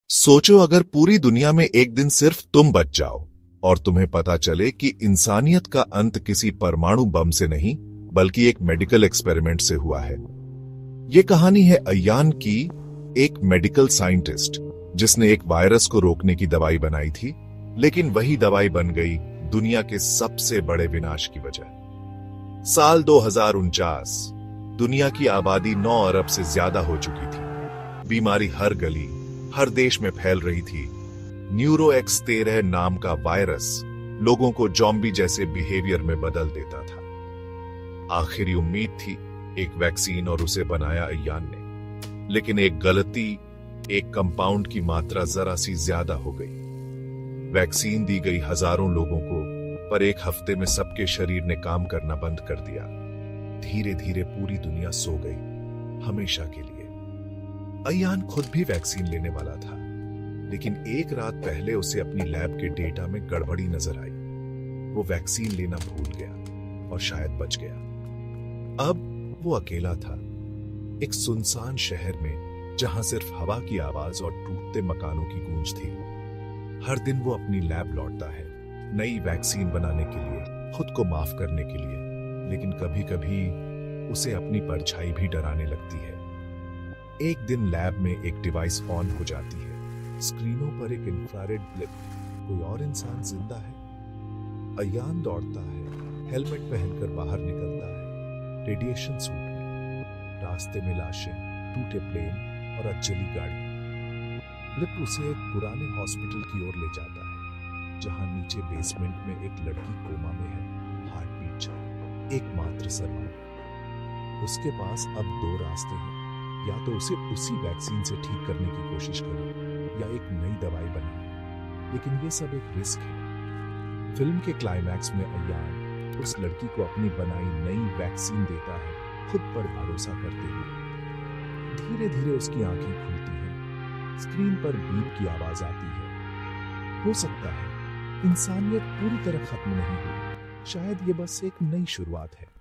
सोचो अगर पूरी दुनिया में एक दिन सिर्फ तुम बच जाओ और तुम्हें पता चले कि इंसानियत का अंत किसी परमाणु बम से नहीं बल्कि एक मेडिकल एक्सपेरिमेंट से हुआ है। यह कहानी है अय्यान की, एक मेडिकल साइंटिस्ट जिसने एक वायरस को रोकने की दवाई बनाई थी, लेकिन वही दवाई बन गई दुनिया के सबसे बड़े विनाश की वजह। साल 2049, दुनिया की आबादी 9 अरब से ज्यादा हो चुकी थी। बीमारी हर गली हर देश में फैल रही थी। न्यूरोएक्स13 नाम का वायरस लोगों को जॉम्बी जैसे बिहेवियर में बदल देता था। आखिरी उम्मीद थी एक वैक्सीन और उसे बनाया अय्यान ने, लेकिन एक गलती, एक कंपाउंड की मात्रा जरा सी ज्यादा हो गई। वैक्सीन दी गई हजारों लोगों को, पर एक हफ्ते में सबके शरीर ने काम करना बंद कर दिया। धीरे धीरे पूरी दुनिया सो गई, हमेशा के लिए। अय्यान खुद भी वैक्सीन लेने वाला था, लेकिन एक रात पहले उसे अपनी लैब के डेटा में गड़बड़ी नजर आई। वो वैक्सीन लेना भूल गया और शायद बच गया। अब वो अकेला था, एक सुनसान शहर में जहां सिर्फ हवा की आवाज और टूटते मकानों की गूंज थी। हर दिन वो अपनी लैब लौटता है, नई वैक्सीन बनाने के लिए, खुद को माफ करने के लिए, लेकिन कभी कभी उसे अपनी परछाई भी डराने लगती है। एक दिन लैब में एक डिवाइस ऑन हो जाती है, स्क्रीनों पर एक इंफ्रारेड ब्लिप, कोई और इंसान जिंदा है। अय्यान दौड़ता है, हेलमेट पहनकर बाहर निकलता है, रेडिएशन सूट में। रास्ते में लाशें, टूटे प्लेन और अधजली गाड़ी। ब्लिप उसे एक पुराने हॉस्पिटल की ओर ले जाता है, जहां नीचे बेसमेंट में एक लड़की कोमा में है, हार्ट बीट चालू, एकमात्र सरवाइवर। उसके पास अब 2 रास्ते हैं, या तो उसे उसी वैक्सीन से ठीक करने की कोशिश करो या एक नई दवाई बनाओ, लेकिन ये सब एक रिस्क है। फिल्म के क्लाइमैक्स में अय्यान उस लड़की को अपनी बनाई नई वैक्सीन देता है, खुद पर भरोसा करते हुए। धीरे धीरे उसकी आंखें खुलती हैं, स्क्रीन पर बीप की आवाज आती है। हो सकता है इंसानियत पूरी तरह खत्म नहीं हुई, शायद ये बस एक नई शुरुआत है।